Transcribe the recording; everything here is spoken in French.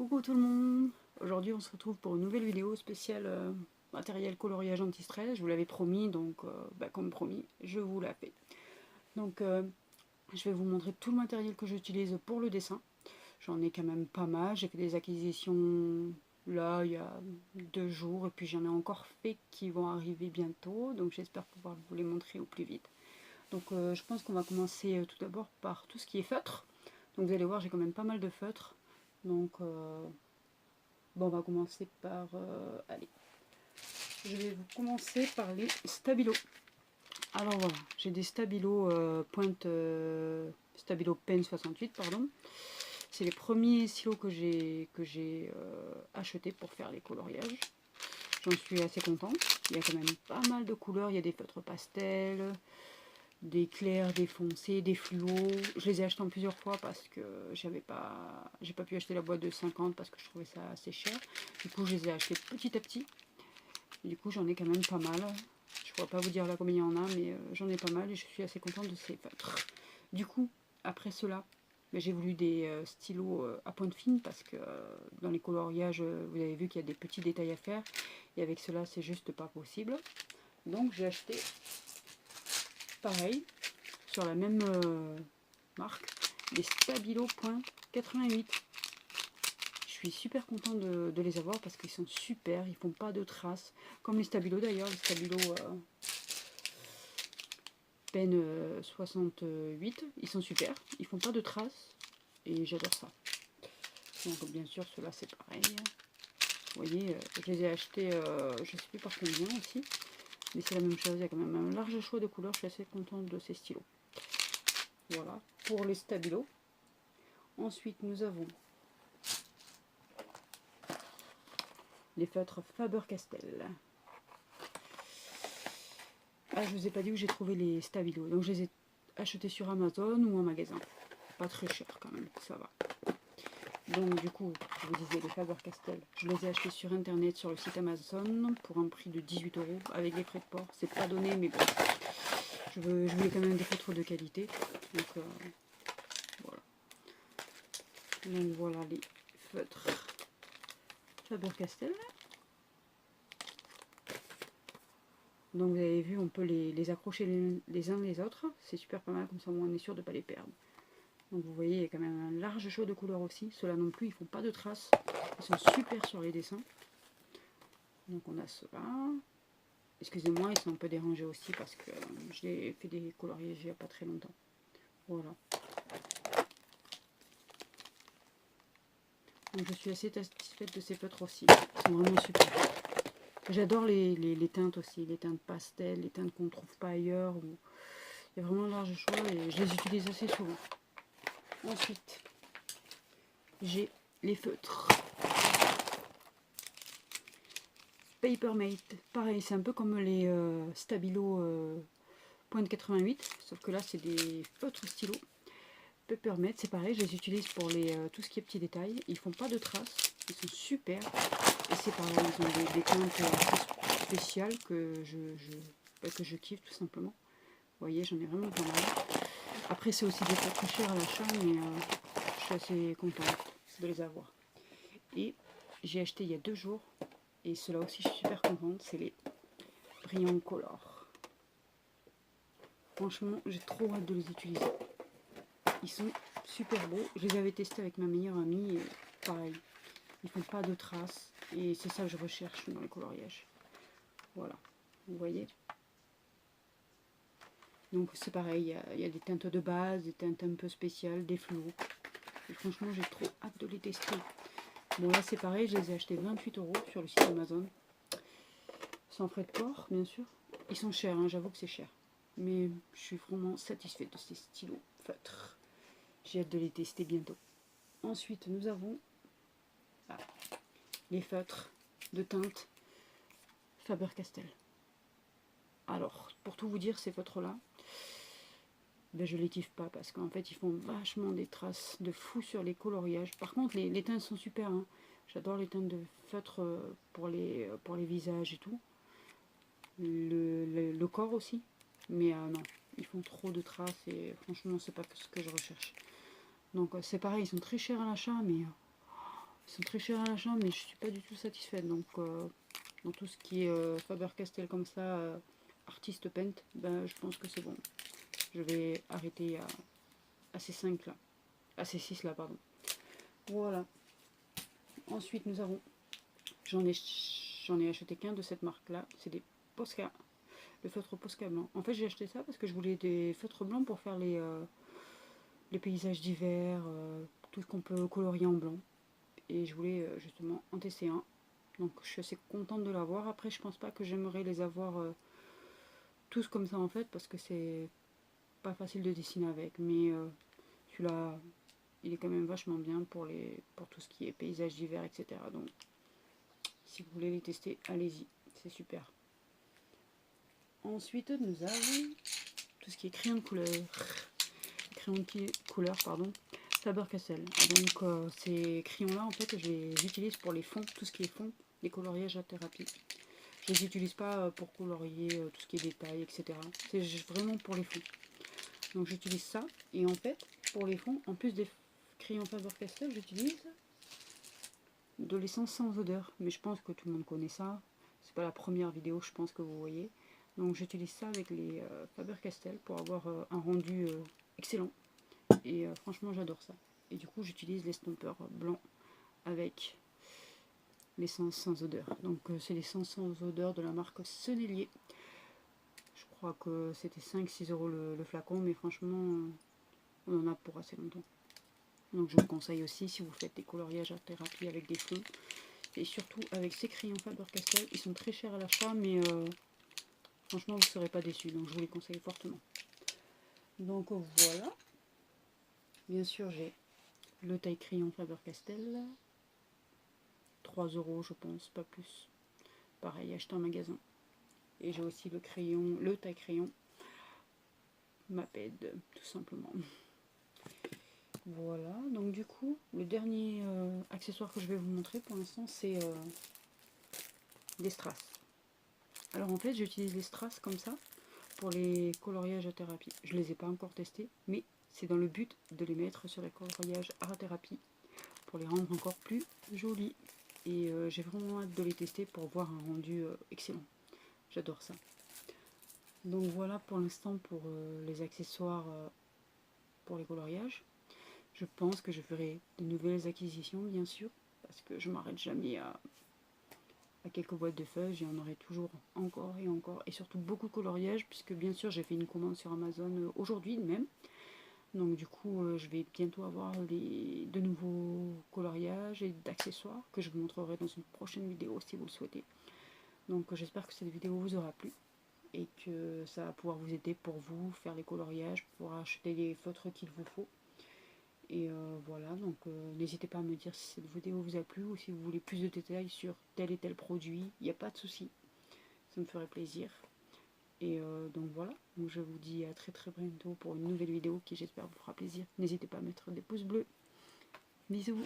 Coucou tout le monde, aujourd'hui on se retrouve pour une nouvelle vidéo spéciale matériel coloriage anti-stress. Je vous l'avais promis, donc comme promis, je vous la fais. Donc je vais vous montrer tout le matériel que j'utilise pour le dessin. J'en ai quand même pas mal, j'ai fait des acquisitions là il y a 2 jours et puis j'en ai encore fait qui vont arriver bientôt, donc j'espère pouvoir vous les montrer au plus vite. Donc je pense qu'on va commencer tout d'abord par tout ce qui est feutre. Donc vous allez voir, j'ai quand même pas mal de feutres. Donc bon, on va commencer par allez, je vais vous commencer par les stabilos. Alors voilà, j'ai des stabilos pointe stabilo pen 68, pardon. C'est les premiers stylos que j'ai achetés pour faire les coloriages. J'en suis assez contente. Il y a quand même pas mal de couleurs. Il y a des feutres pastels, des clairs, des foncés, des fluos. Je les ai achetés en plusieurs fois parce que j'ai pas pu acheter la boîte de 50 parce que je trouvais ça assez cher. Du coup, je les ai achetés petit à petit. Et du coup, j'en ai quand même pas mal. Je ne pourrais pas vous dire là combien il y en a, mais j'en ai pas mal et je suis assez contente de ces feutres. Du coup, après cela, j'ai voulu des stylos à pointe fine parce que dans les coloriages, vous avez vu qu'il y a des petits détails à faire. Et avec cela, c'est juste pas possible. Donc, j'ai acheté pareil, sur la même marque, des Stabilo point 88. Je suis super contente de les avoir parce qu'ils sont super, ils font pas de traces, comme les Stabilo d'ailleurs, les Stabilo pen 68, ils sont super, ils font pas de traces et j'adore ça. Donc bien sûr ceux-là c'est pareil, vous voyez, je les ai achetés, je sais plus par combien aussi, mais c'est la même chose, il y a quand même un large choix de couleurs, je suis assez contente de ces stylos. Voilà, pour les Stabilo. Ensuite, nous avons les feutres Faber-Castell. Ah, je vous ai pas dit où j'ai trouvé les Stabilo. Donc, je les ai achetés sur Amazon ou en magasin. Pas très cher quand même, ça va. Donc, du coup, je vous disais, les Faber-Castell, je les ai achetés sur Internet, sur le site Amazon, pour un prix de 18 € avec les frais de port. C'est pas donné, mais bon. Je voulais quand même des feutres de qualité. Donc, voilà. Donc, voilà les feutres Faber-Castell. Donc vous avez vu, on peut les accrocher les uns les autres. C'est super pas mal, comme ça on est sûr de ne pas les perdre. Donc vous voyez, il y a quand même un large choix de couleurs aussi. Ceux-là non plus, ils font pas de traces. Ils sont super sur les dessins. Donc on a ceux-là. Excusez-moi, ils sont un peu dérangés aussi parce que j'ai fait des coloriages il n'y a pas très longtemps. Voilà. Donc je suis assez satisfaite de ces feutres aussi. Ils sont vraiment super. J'adore les teintes aussi, les teintes pastel, les teintes qu'on ne trouve pas ailleurs. Il y a vraiment un large choix et je les utilise assez souvent. Ensuite, j'ai les feutres Papermate. Pareil, c'est un peu comme les Stabilo point 88, sauf que là, c'est des feutres stylos. Papermate, c'est pareil, je les utilise pour tout ce qui est petits détails. Ils font pas de traces, ils sont super. Et c'est pareil, ils ont des teintes assez spéciales que je kiffe tout simplement. Vous voyez, j'en ai vraiment pas mal. Après, c'est aussi des pas très cher à l'achat, mais je suis assez contente de les avoir. Et j'ai acheté il y a 2 jours, et ceux-là aussi je suis super contente, c'est les Brillant Color. Franchement, j'ai trop hâte de les utiliser. Ils sont super beaux. Je les avais testés avec ma meilleure amie, et pareil, ils font pas de traces, et c'est ça que je recherche dans les coloriages. Voilà, vous voyez. Donc c'est pareil, il y a des teintes de base, des teintes un peu spéciales, des fluos. Et franchement, j'ai trop hâte de les tester. Bon, là c'est pareil, je les ai achetés 28 € sur le site Amazon. Sans frais de port, bien sûr. Ils sont chers, hein, j'avoue que c'est cher. Mais je suis vraiment satisfaite de ces stylos feutres. J'ai hâte de les tester bientôt. Ensuite, nous avons les feutres de teinte Faber-Castell. Alors, pour tout vous dire, ces feutres-là, je les kiffe pas parce qu'en fait, ils font vachement des traces de fou sur les coloriages. Par contre, les teintes sont super. Hein. J'adore les teintes de feutres pour les visages et tout. Le corps aussi. Mais non, ils font trop de traces et franchement, c'est pas ce que je recherche. Donc c'est pareil, ils sont très chers à l'achat, mais Ils sont très chers à l'achat, mais je suis pas du tout satisfaite. Donc dans tout ce qui est Faber-Castell comme ça, Artist Paint, ben, je pense que c'est bon. Je vais arrêter à ces 5 là, à ces 6 là, pardon. Voilà. Ensuite, nous avons, j'en ai acheté qu'un de cette marque là, c'est des Posca, le feutre Posca blanc. En fait, j'ai acheté ça parce que je voulais des feutres blancs pour faire les paysages d'hiver, tout ce qu'on peut colorier en blanc. Et je voulais justement en tester un. Donc je suis assez contente de l'avoir. Après, je pense pas que j'aimerais les avoir tous comme ça en fait, parce que c'est pas facile de dessiner avec. Mais celui-là, il est quand même vachement bien pour tout ce qui est paysage d'hiver, etc. Donc si vous voulez les tester, allez-y, c'est super. Ensuite, nous avons tout ce qui est crayon de couleur, pardon, Faber-Castell. Donc ces crayons-là, en fait, je les utilise pour les fonds, tout ce qui est fond, les coloriages à thérapie. Je les utilise pas pour colorier tout ce qui est détails, etc. C'est vraiment pour les fonds. Donc j'utilise ça. Et en fait, pour les fonds, en plus des crayons Faber-Castell, j'utilise de l'essence sans odeur. Mais je pense que tout le monde connaît ça. C'est pas la première vidéo, je pense que vous voyez. Donc j'utilise ça avec les Faber-Castell pour avoir un rendu excellent. Et franchement, j'adore ça. Et du coup, j'utilise l'estompeur blanc avec l'essence sans odeur. Donc c'est l'essence sans odeur de la marque Sennelier. Je crois que c'était 5-6 euros le flacon, mais franchement, on en a pour assez longtemps. Donc je vous conseille aussi si vous faites des coloriages à thérapie avec des fonds. Et surtout avec ces crayons Faber-Castell, ils sont très chers à l'achat, mais franchement vous ne serez pas déçus. Donc je vous les conseille fortement. Donc voilà. Bien sûr j'ai le taille crayon Faber-Castell. 3 euros je pense, pas plus. Pareil, acheté en magasin. Et j'ai aussi le taille crayon Maped, tout simplement. Voilà, donc du coup, le dernier accessoire que je vais vous montrer pour l'instant, c'est des strass. Alors en fait, j'utilise les strass comme ça pour les coloriages à thérapie. Je ne les ai pas encore testés, mais c'est dans le but de les mettre sur les coloriages art thérapie pour les rendre encore plus jolis. Et j'ai vraiment hâte de les tester pour voir un rendu excellent. J'adore ça. Donc voilà pour l'instant pour les accessoires pour les coloriages. Je pense que je ferai de nouvelles acquisitions, bien sûr, parce que je m'arrête jamais à quelques boîtes de feuilles. J'en aurai toujours encore et encore, et surtout beaucoup de coloriages, puisque bien sûr j'ai fait une commande sur Amazon aujourd'hui même. Donc du coup, je vais bientôt avoir de nouveaux coloriages et d'accessoires que je vous montrerai dans une prochaine vidéo si vous le souhaitez. Donc j'espère que cette vidéo vous aura plu et que ça va pouvoir vous aider pour vous faire les coloriages, pour acheter les feutres qu'il vous faut. Et voilà, donc n'hésitez pas à me dire si cette vidéo vous a plu ou si vous voulez plus de détails sur tel et tel produit. Il n'y a pas de souci, ça me ferait plaisir. Et donc voilà, donc je vous dis à très très bientôt pour une nouvelle vidéo qui j'espère vous fera plaisir. N'hésitez pas à mettre des pouces bleus. Bisous.